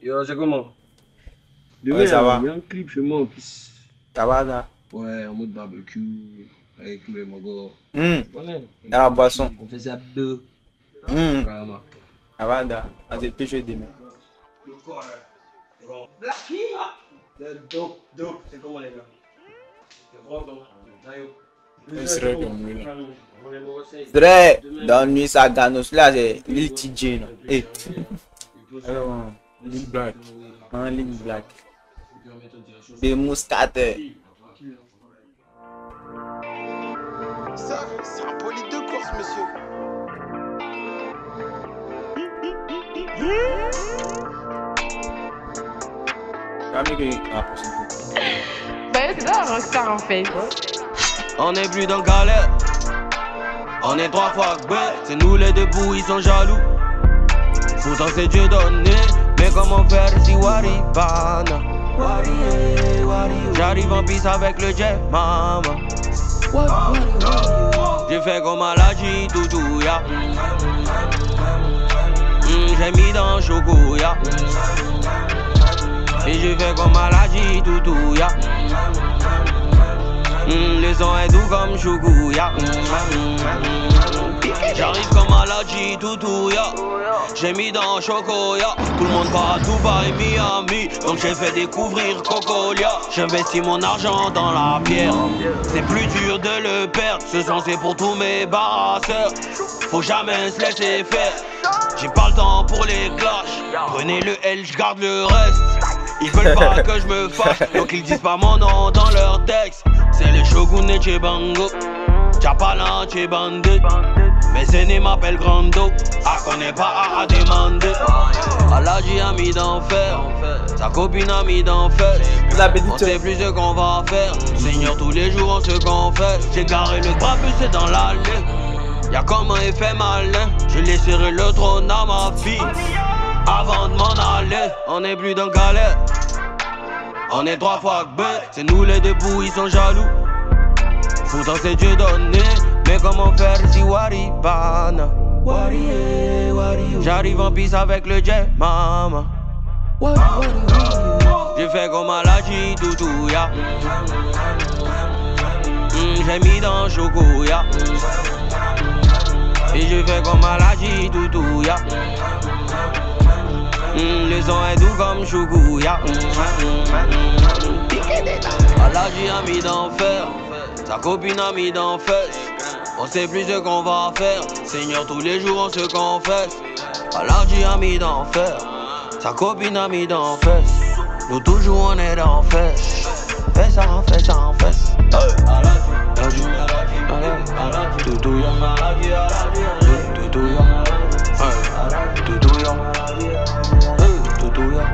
Yo, c'est comment? Ouais, Demain, ça va. il y a un clip chez moi en plus. Ça va, là? Ouais, en mode barbecue, avec mes mogos. Hum, Tu connais? dans la boisson. On faisait à deux, Hum, carrément. ça va, là. On s'est plus joué demain. Le corps, Blacky! C'est dope. C'est comment les gars? C'est vraiment dope. C'est vrai qu'on est là. Très, dans la nuit, ça gagne. Là, c'est Lil TJ. Eh, alors, Lil Black. un Lil Black. Des mousquetaires. Ça, c'est un bolide de course, monsieur. Bah, c'est ça un rockstar en fait. On est plus dans galère. On est 3 fois bête. C'est nous les debout, ils sont jaloux. Pourtant c'est Dieu donné. Mais comment faire si Waribana? J'arrive en piste avec le jet, maman. J'ai fait comme Aladji, toutou, ya. J'ai mis dans choco, ya. Et j'ai fait comme Aladji, toutou, ya. Le son est doux comme choco, ya. J'arrive comme Aladji, toutou, ya. J'ai mis dans choco, ya. Tout le monde va à Dubaï, Miami. Donc j'ai fait découvrir Cocolia. J'investis mon argent dans la pierre. C'est plus dur de le perdre. Ce son c'est pour tous mes barrasseurs. Faut jamais se laisser faire. J'ai pas le temps pour les clashs. Prenez le L, je garde le reste. Ils veulent pas que je me fâche, donc ils disent pas mon nom dans leur texte. C'est le Shogun et Chebango. Chapalan, Chebandé. Mes aînés m'appellent Grando. Ah, connais pas à demander. Aladji a mis d'enfer. Sa copine a mis d'enfer. On sait plus ce qu'on va faire. Seigneur, tous les jours on se confesse. J'ai garé le bras c'est dans l'allée. Y'a comme un effet malin. Je laisserai le trône à ma fille. Avant de m'en aller, on est plus dans galère. On est 3 fois bête. C'est nous les debout, ils sont jaloux. Pourtant c'est Dieu donné. Mais comment faire si Waribana? J'arrive en piste avec le jet, maman. J'ai fait comme Aladji, toutou, ya. J'ai mis dans choco, ya. Et j'ai fait comme Aladji, toutou, ya. Le son est doux comme choco, ya. Aladji a mis d'enfer. Sa copine a mis d'enfer. On sait plus ce qu'on va faire. Seigneur, tous les jours on se confesse. Aladji a mis d'enfer. Sa copine a mis d'enfer. Nous toujours on est d'enfer. Fais ça, fais ça, fais ça. Aladji, Aladji, toutou ya. Toutou ya. Toutou ya. Toutou ya.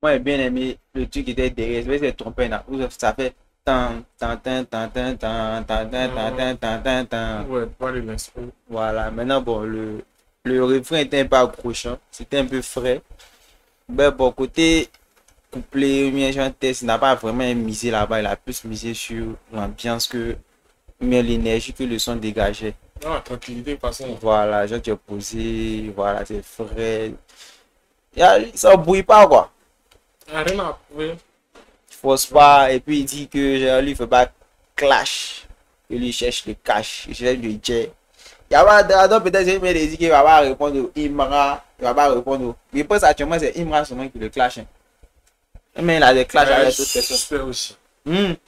Moi, j'ai bien aimé le truc qui était derrière. C'est trompé là. Ça fait tan tan tan tan tan tan tan tan tan tan tan tan. Ouais, pas les l'instru. Voilà. Maintenant, bon, le refrain était un peu accrochant. C'était un peu frais. Ben, bon, côté couplet, test, il n'a pas vraiment misé là-bas. Il a plus misé sur l'ambiance que, mais l'énergie que le son dégageait. Non, tranquillité, passons. Voilà, genre tu es posé, voilà, c'est frais. Ça bouille pas quoi. Rien à prouver. Il force pas, et puis il dit que genre, lui il fait pas clash. Que lui cherche le cash, il cherche le jet. Il y a pas de peut-être il dit qu'il va pas répondre au Imra, il va pas répondre au. Je pense actuellement c'est Imra seulement qui le clash. Hein. Mais il a des clashs avec d'autres personnes. Super aussi. Ouais.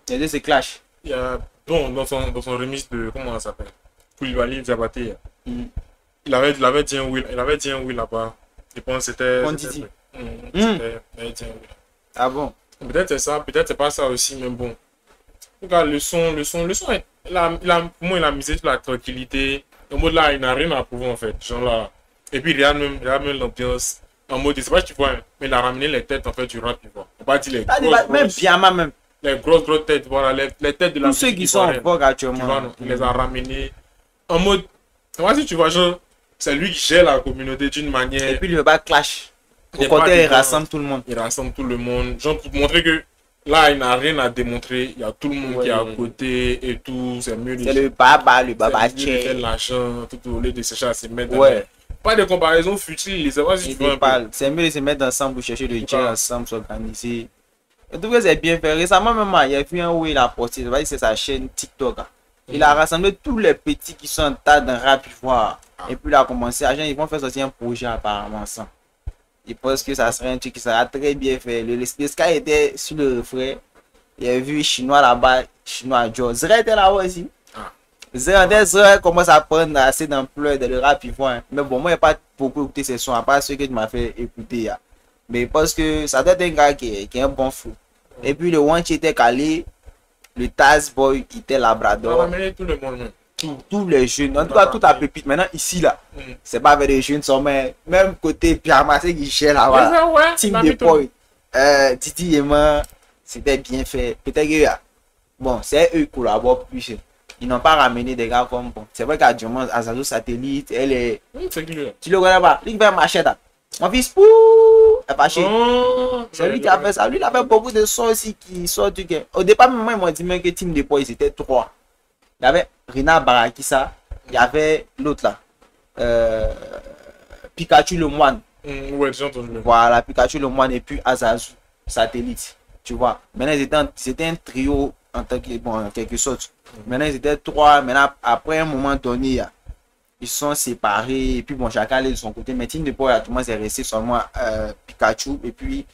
Il y a des clashs. Il y a bon, dans son remix de comment ça s'appelle? Koulibaly Diabaté. Il avait dit un oui là-bas. Je pense que c'était. Quantity. Ah bon? Peut-être c'est ça, peut-être c'est pas ça aussi, mais bon. En tout cas, le son est, pour moi, il a misé sur la tranquillité. En mode là, il n'a rien à prouver en fait. Genre là. Et puis, il y a même l'ambiance. En mode, je sais pas si tu vois, mais il a ramené les têtes en fait du rap, tu vois. On va dire les grosses, même Biama même. Les grosses têtes, voilà, les têtes de la tous ceux qui sont en vogue actuellement. Il les a ramenés. En mode, moi si tu vois, genre, c'est lui qui gère la communauté d'une manière. Et puis il ne veut pas clash. Au contraire, il rassemble tout le monde. Il rassemble tout le monde. Genre, pour montrer que là, il n'a rien à démontrer. Il y a tout le monde qui est à côté et tout. C'est mieux. C'est le baba Il fait l'argent, tout au lieu de chercher à se mettre. Ouais. Pas de comparaison futile. C'est pas si tu veux. C'est mieux de se mettre ensemble pour chercher le jet ensemble, s'organiser. En tout cas, c'est bien fait. Récemment, même, il y a vu un où il a posté. C'est sa chaîne TikTok. Il a rassemblé tous les petits qui sont en tas de rap ivoire. Et puis il a commencé à ils vont faire sortir un projet apparemment sans. Je pense que ça serait un truc qui sera très bien fait. Le Sky était sur le refrain. Il a vu Chinois là-bas, Chinois Joe. Zray était là-bas aussi. Zray commence à prendre assez d'ampleur dans le rap ivoire. Mais bon, moi, je n'ai pas beaucoup écouté ces sons, à part ceux que tu m'as fait écouter. Mais parce que ça doit être un gars qui est un bon fou. Et puis le One qui était calé, le Taz Boy qui était Labrador. On a amené tout le monde, même. Tous les jeunes, en tout cas toute la pépite. Maintenant ici là, c'est pas avec les jeunes, même côté Pyjama, c'est qui gère là-bas. Ouais, Team de Boy, Didi et moi, c'était bien fait. Peut-être que bon, c'est eux qui collaborent plus. Ils n'ont pas ramené des gars comme bon. C'est vrai qu'à Diamant, Azazo Satellite, elle est. Tu le connais pas? Lui qui fait Machette. Mon fils, pou, elle pas chez. C'est lui qui a fait ça. Lui, il a fait beaucoup de sons aussi qui sortent du game. Au départ, moi, ils m'ont dit même que Team de Boy, c'était 3. Il y avait Rina Barakissa, il y avait l'autre là, Pikachu le moine. Ouais, j'ai entendu. Voilà, Pikachu le moine et puis Azazu, Satellite. Tu vois, maintenant c'était un trio en quelque sorte. Maintenant ils étaient 3. Maintenant, après un moment donné, ils sont séparés. Et puis bon, chacun allait de son côté. Mais Team de Boy, tout le monde s'est resté seulement Pikachu et puis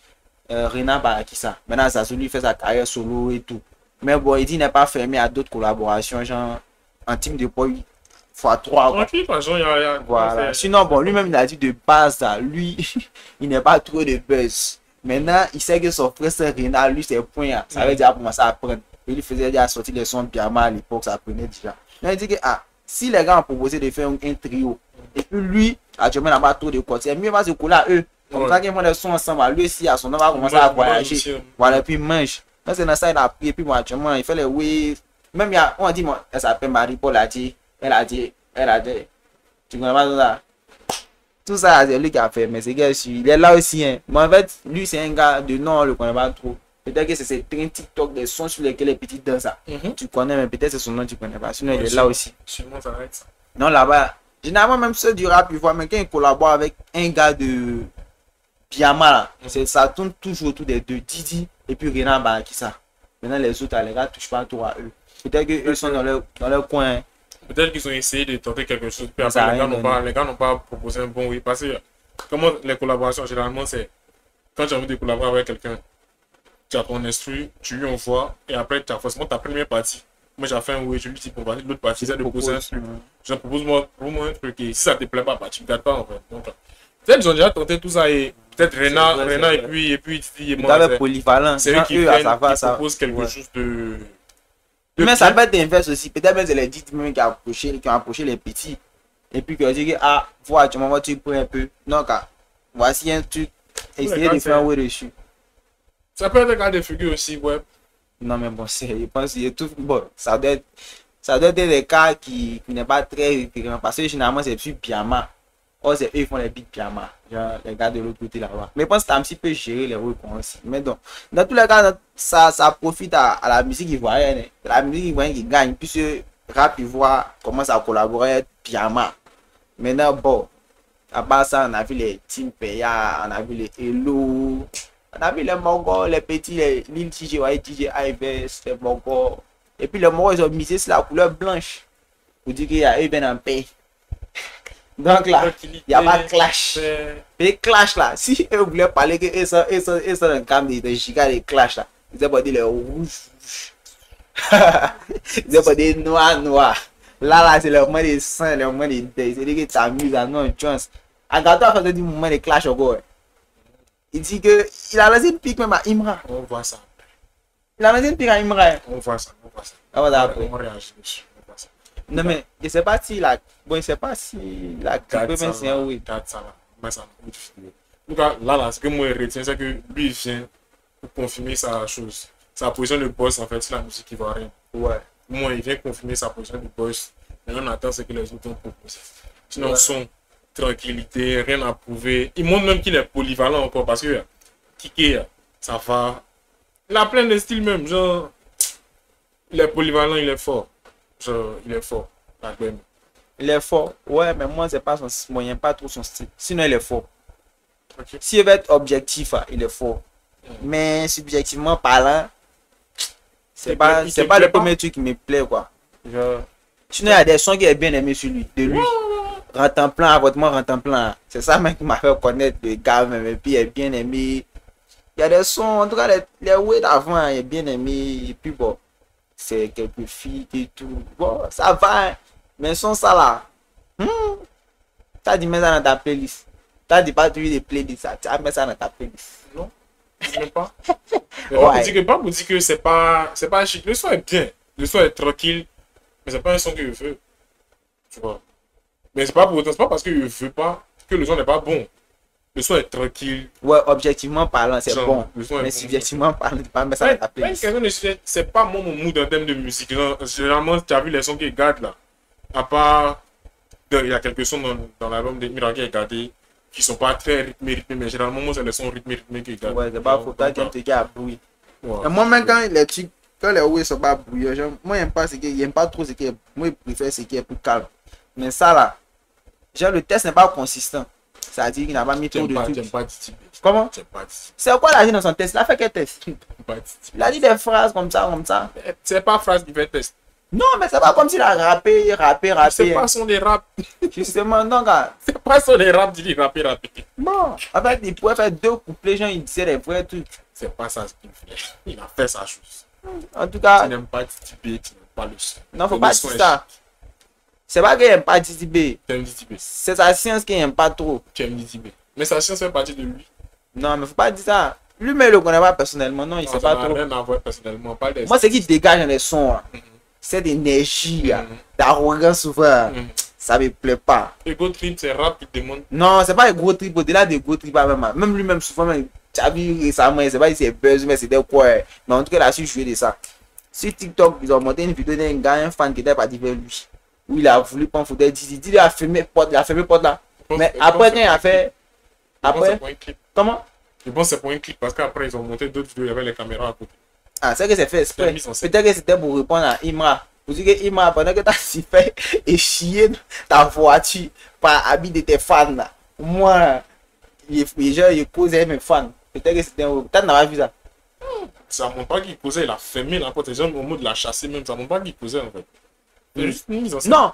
Rina Barakissa. Maintenant, Azazu lui fait sa carrière solo et tout. Mais bon, il dit n'est pas fermé à d'autres collaborations, genre en Team de Boy x3. Tranquille, voilà. Sinon, bon, lui-même, il a dit de base, là, lui, il n'est pas trop de buzz. Maintenant, il sait que son frère, c'est Rina, lui, c'est point. Ça veut dire commencer à apprendre. Il lui faisait déjà sortir les sons Pyjama à l'époque, ça prenait déjà. Mais il dit que, si les gars ont proposé de faire un trio, et puis lui, actuellement, il n'a pas trop de côté, mieux va se coller à eux. Comme ça qu'ils font des sons ensemble, lui aussi, à son nom, va commencer à voyager. Voilà, puis il mange. C'est dans ça, il a pris, et puis moi, actuellement, il fait les oui. Même, on dit, moi, elle s'appelle Marie-Paul, elle a dit, tu connais pas tout ça? Tout ça, c'est lui qui a fait, mais c'est gars, il est là aussi, hein. Mais en fait, lui, c'est un gars de nom, on le connaît pas trop. Peut-être que c'est ces TikTok, des sons sur lesquels les petits dansent. Tu connais, mais peut-être c'est son nom, tu connais pas. Sinon, il est là aussi. Sûrement, ça va être ça. Non, là-bas, généralement, même ceux du rap, il voit, mais quand il collabore avec un gars de Pyjama, là, ça tourne toujours autour des deux, Didi et puis Rina Barakissa. Maintenant, les autres, les gars ne touchent pas trop à eux. Peut-être qu'eux sont dans leur coin. Peut-être qu'ils ont essayé de tenter quelque chose. Puis après, les gars n'ont pas proposé un bon oui. Parce que comment les collaborations, généralement, c'est quand tu as envie de collaborer avec quelqu'un, tu as ton instru, tu lui envoies, et après, tu as forcément ta première partie. Moi, j'ai fait un oui, je lui dis pour l'autre partie, c'est de proposer un truc. Je propose moi un truc, et si ça ne te plaît pas, tu ne me gardes pas en fait. Donc, peut-être qu'ils ont déjà tenté tout ça, et peut-être Rena et puis Titi et moi. C'est eux qui proposent quelque chose de. Mais ça peut être inverse aussi. Peut-être même c'est les dits même qui ont approché les petits. Et puis qui ont dit que, voilà, tu m'envoies, tu prends un peu. Non, car voici un truc. Essayez de faire un ouais dessus. Ça peut être un cas de figure aussi, ouais. Non, mais bon, je pense que tout. Bon, ça doit être des cas qui n'est pas très récurrent. Parce que généralement, c'est plus Pyjama. Or, c'est eux qui font les big Pyjama. Genre, les gars de l'autre côté là-bas. Mais je pense que c'est un petit peu gérer les rôles aussi. Mais donc, dans tous les cas, ça profite à la musique ivoirienne. La musique ivoirienne qui gagne. Puisque rap ivoire commence à collaborer avec Pyjama. Maintenant, bon, à part ça, on a vu les Team Peya, on a vu les Hello, on a vu les Mongols, les petits, les Lil TJ, TJ Ives, les Mongols. Et puis les Mongols, ils ont misé sur la couleur blanche. Pour dire qu'il y a eu bien un paix. Donc là, il n'y a pas de clash. Mais clash là, si eux voulaient parler que ils sont dans le camp de giga de clash là, ils ont pas dit les rouges. Ils ont pas dit noir. Là, c'est le moment des saints, le moment des deuils. C'est-à-dire que tu t'amuses à non chance. Agatha a fait du moment de clash encore. Il dit que il a laissé une pique même à Imra. On voit ça. Il a laissé une pique à Imra. On voit ça. Ah, voilà, après. On réagit dessus. Non, mais je ne sais pas si la. Bon, je ne sais pas si la. C'est un oui. Mais ça va. En tout cas, là, ce que moi je retiens, c'est que lui, il vient pour confirmer sa chose. Sa position de boss, en fait, c'est la musique ivoirienne. Ouais. Moi, il vient confirmer sa position de boss. Et on attend ce que les autres ont proposé. Sinon, son tranquillité, rien à prouver. Il montre même qu'il est polyvalent encore parce que Kike, ça va. Il a plein de styles même, genre, il est polyvalent, il est fort. Genre, il est fort. Il est fort, ouais, mais moi, c'est pas son moyen, pas trop son style. Sinon, il est fort. Ok. S'il veut être objectif, il est fort. Mais subjectivement parlant, c'est pas le premier truc qui me plaît, quoi. Genre, sinon, il y a des sons qui est bien aimé sur lui, de lui. Rentre en plein, avortement, rentre en plein. C'est ça même qui m'a fait connaître le gars, même. Et puis, il est bien aimé. Il y a des sons, en tout cas, les ouais d'avant, il est bien aimé. Et puis, bon, c'est quelques filles et tout. Bon, ça va, hein. Mais son ça là, t'as dit, mets ça dans ta playlist. T'as dit pas trouver des playlists, ça. Tu as mis ça dans ta playlist. Non, même pas. Ouais. Pas pour dire que c'est pas chic. Le son est bien. Le son est tranquille. Mais c'est pas un son que je veux. Tu vois. Mais c'est pas pour autant, c'est pas parce que je veux pas que le son n'est pas bon. Le son est tranquille. Ouais, objectivement parlant, c'est Genre, bon. le son est Mais bon. subjectivement parlant, tu peux pas mettre ça dans ta playlist. C'est pas mon mood en termes de musique. Genre, généralement, tu as vu les sons qui gardent là. À part, il y a quelques sons dans l'album de Mira qui est gardé qui sont pas très rythmés, mais généralement, moi, c'est les sons rythmés qui gardent. Ouais, c'est pas faut toi qui aime te dire à bruit. Ouais. Et moi, même quand les trucs, quand les ouais sont pas bruyants, genre, moi, j'aime pas ce qui j'aime pas trop ce qui est, moi, je préfère ce qui est plus calme. Mais ça là, genre, le test n'est pas consistant. C'est-à-dire qu'il n'a pas mis trop de trucs. J'aime pas Titi B. Comment? J'aime pas Titi C'est quoi il a dit dans son test? Il a fait quel test? B. J'aime pas Titi B. Il a dit des phrases comme ça, comme ça. C'est pas phrase qui fait test. Non, mais c'est pas comme s'il a rappé. C'est pas son des rap. Justement, donc, ah, C'est pas son des rap, dit rapper. bon, en fait, il pouvait faire deux couplets, gens, il disait des vrais trucs. C'est pas ça ce qu'il fait. Il a fait sa chose. En tout cas, Tu n'aimes pas Titi B, tu n'aimes pas le son. non, faut Le pas son dire est ça. chic. C'est pas qu'il aime pas Titi B. Tu aimes Titi B. C'est sa science qu'il aime pas trop. Tu aimes Titi B. Mais sa science fait partie de lui. Non, mais faut pas dire ça. Lui, mais il le connaît pas personnellement. Non, il Non, sait ça pas n'a trop. rien à voir personnellement. Pas des... Moi, c'est qu'il dégage dans les sons. Hein. Cette énergie, hein, d'arrogance souvent. Ça me plaît pas. Ego Trip, c'est rap qui demande. Non, c'est pas un gros trip. Au-delà des gros trips, même lui-même, souvent, même, tu as vu récemment, je sais pas si c'est buzz, mais c'était quoi. Mais en tout cas, il a su jouer de ça. Sur TikTok, ils ont monté une vidéo d'un gars, un fan qui était parti vers lui. Où il a voulu prendre photo. Il a fermé porte là. Mais après, quand il a fait. Après, pour un clip. comment? Je pense que c'est pour un clip parce qu'après ils ont monté d'autres vidéos, il y avait les caméras à côté. Ah, c'est que c'est fait exprès. mise en scène. Peut-être que c'était pour répondre à Imra. Vous dites que Imra, pendant que tu as si fait et chier ta voiture par habit de tes fans là. Moi, il causait mes fans. Peut-être que c'était un. Peut-être n'a pas vu ça. Ça montre pas qu'il causait, il a fermé la porte. Les gens au mot de la chasser même, ça montre pas qu'il causait en fait. C'est juste une mise en scène. Non.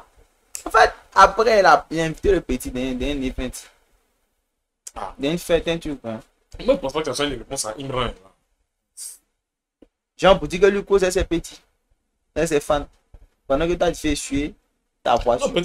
En fait, après, il a invité le petit dans un event. Ah. Dans une fête, un truc. Hein. Moi je pense pas que ça soit une réponse à Imran. Là. Genre, pour dire que lui causait ses petits. Et ses fans. Pendant que tu as fait suer ta voiture. Non,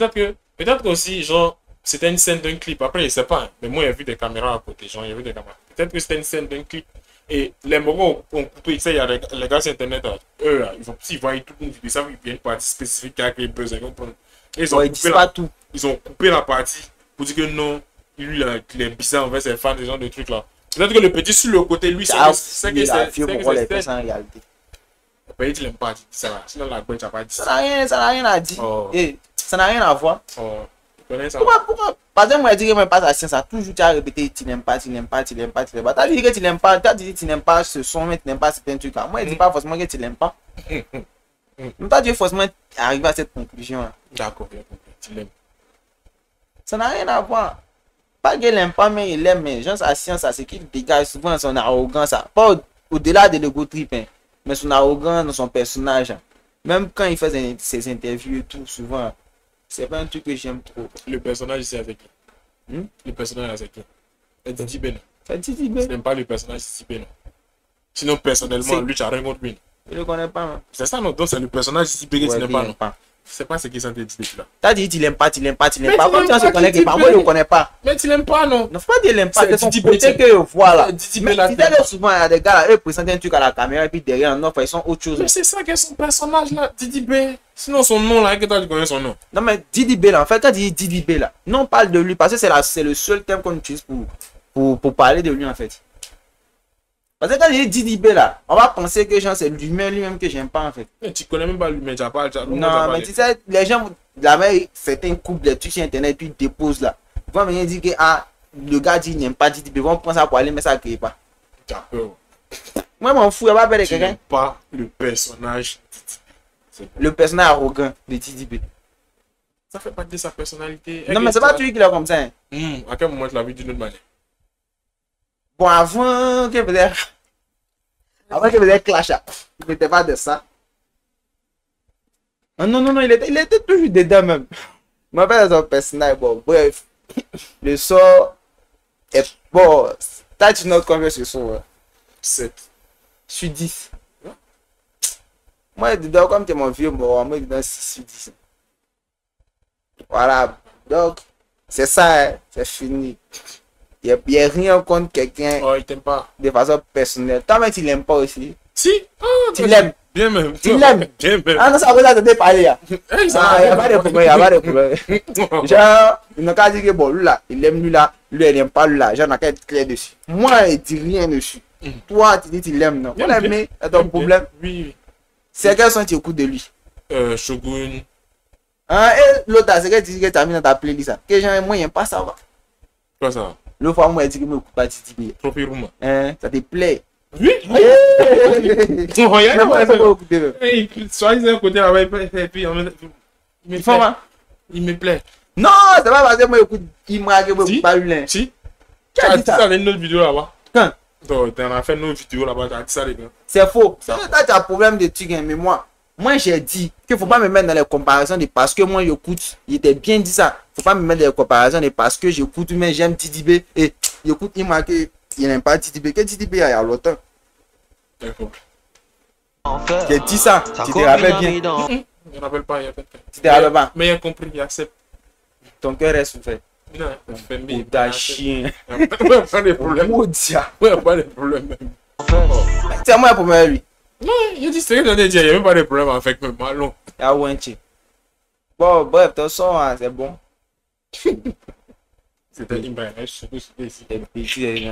peut-être aussi, genre, c'était une scène d'un clip. Après, je sais pas, hein, mais moi, j'ai vu des caméras à côté. Genre, il y avait des caméras. Peut-être que c'était une scène d'un clip. Et les moments où on coupé, tu sais, il y a les gars sur Internet, là, eux, là, s'ils voient toute une vidéo, ça, il y a une partie spécifique qui a créé buzz. Et ils ont, Ouais, ils disent pas tout. ils ont coupé la partie pour dire que non, lui, là, il est bizarre envers ses fans, des gens de trucs là. Peut-être que le petit sur le côté, lui, c'est que c'est en réalité. le petit, il n'aime pas dire ça. Là. Sinon, la boîte, tu n'as pas dit Ça ça. n'a rien à dire. Oh. Et ça n'a rien à voir. Oh, tu connais ça? Pourquoi? Par exemple, moi, je dis que même pas sa science, ça toujours tu as répété, tu n'aimes pas. Tu as dit que tu n'aimes pas, tu as dit que tu n'aimes pas ce son, mais tu n'aimes pas certains trucs. Moi, je dis pas forcément que tu n'aimes pas. Mais pas dire forcément arriver à cette conclusion. Hein. D'accord, bien compris. Tu l'aimes. Ça n'a rien à voir. Pas qu'il n'aime pas, mais il aime. Mais genre, sa science, c'est qu'il dégage souvent son arrogance. Pas au-delà de l'ego trip, hein, mais son arrogance dans son personnage. Hein. Même quand il fait ses interviews et tout, souvent, c'est pas un truc que j'aime trop. Le personnage ici avec qui? Le personnage avec qui? Titi B. C'est Titi Tu B. n'aimes pas le personnage Titi B, non? Sinon, personnellement, lui, tu n'as rien contre lui. Je le connais pas. Hein. C'est ça, non? Donc, c'est le personnage Titi B que tu Ouais, n'aimes il pas, aime non? pas. C'est pas ce qui s'en dit là. T'as dit tu l'aimes pas. Mais Comme tu tu se l'aimes connais pas, que par moi, je le connais pas. Mais tu l'aimes pas, non? Non, faut pas dire l'aimes pas. C'est C'est son Titi B, côté c'est- que voilà. Titi B, Mais là, tu t'aimes sais pas. que souvent, il y a des gars, eux présentent un truc à la caméra et puis derrière, non, ils sont autre chose. Mais c'est ça qui est son personnage là, Titi B. Sinon, son nom là, que toi, tu connais son nom. Non, mais Didi B là, en fait, quand tu dis Didi B là, non, on parle de lui parce que c'est le seul terme qu'on utilise pour parler de lui en fait. Parce que quand il dit Didi B là, on va penser que genre, c'est lui-même que j'aime pas en fait. Mais tu connais même pas lui, mais tu n'as pas. Non, mais tu sais, les gens, la veille, certains coupent des trucs sur internet puis ils déposent là. vont venir dire que ah, le gars dit il n'aime pas Titi B. Ils vont prendre ça pour aller, mais ça ne crée pas. Tu as peur. Moi, je m'en fous, il va pas de Tu quelqu'un. n'aimes pas le personnage Titi B. C'est bon. Le personnage arrogant de Titi B. Ça fait partie de sa personnalité. Non, mais c'est pas lui qui l'a comme ça. Hein. À quel moment tu l'as vu d'une autre manière? Bon, avant qu'il faisait clash, il n'était pas de ça. Ah, non, non, non, il était toujours dedans même. Je m'appelle son personnage. Bon, bref, le sort est bon. T'as tu notes combien ce soir? 7. Je suis 10. Moi, dedans, comme tu es mon vieux, moi, je dedans 6 sur 10. Voilà. Donc, c'est ça, hein. C'est fini. Il n'y a rien contre quelqu'un Oh, il t'aime pas. de façon personnelle. Toi-même, tu l'aimes pas aussi. Si. Ah, Tu l'aimes. Bien même. Tu l'aimes. Bien même. Ah non, ça va ça te parler là. Hey, ça Ah, va il n'y a pas de problème, il n'y a pas de problème. Genre, il n'a qu'à dire que bon, lui là, il aime lui là, lui elle n'aime pas lui là. Genre, on n'a qu'à être clair dessus. Moi, il dit rien dessus. Toi, tu dis tu l'aimes, non. On Bien, l'aime, c'est ton problème. Oui, C'est quel son tu écoutes de lui. oui. Shogun. Hein, et l'autre, c'est que tu dis que tu as mis dans ta playlist. Que genre, moi, il n'aime pas ça. Va. Quoi ça? L'autre fois, moi, il dit que moi, je n'écoute pas Titi B. Trophée Rouma. Hein, ça te plaît. Oui. Non, moi, il faut pas écouter. Même. Soit ils ont un côté là-bas, et puis Il faut, hein. il me plaît. Non, c'est pas parce que moi, j'écoute, il m'a dit que moi, je Si. n'écoute pas lui là. Si. Qui Tu a as dit dit ça? ça dans une autre vidéo là-bas. Quand? Donc, tu as fait une autre vidéo là-bas, tu as dit ça les gars. C'est faux. Ça. Toi, tu as un problème de truc, hein, mais moi j'ai dit qu'il ne faut pas me mettre dans les comparaisons de parce que moi j'écoute. Il était bien dit ça. Il ne faut pas me mettre dans les comparaisons de parce que j'écoute, mais j'aime Titi B. Et j'écoute, il m'a dit qu'il n'aime pas Titi B. Que Titi B il y a longtemps. D'accord. J'ai dit ça. Tu te rappelles bien. Je ne rappelle pas, il y a pas de temps. Tu te rappelles pas. Mais il a compris, il accepte. Ton cœur reste ouvert. Non, il fait Oh, bien. ta chien. Il n'y a pas de problème. Maudit. Il n'y a pas de problème. C'est moi pour moi lui. Non, il dit, c'est ce que j'en ai dit, il n'y a même pas de problème avec même Malon. Il y a Wenchi. Bon, bref, ton son, hein, c'est bon. C'était une barrière, je sais pas si c'était ici. C'est petit,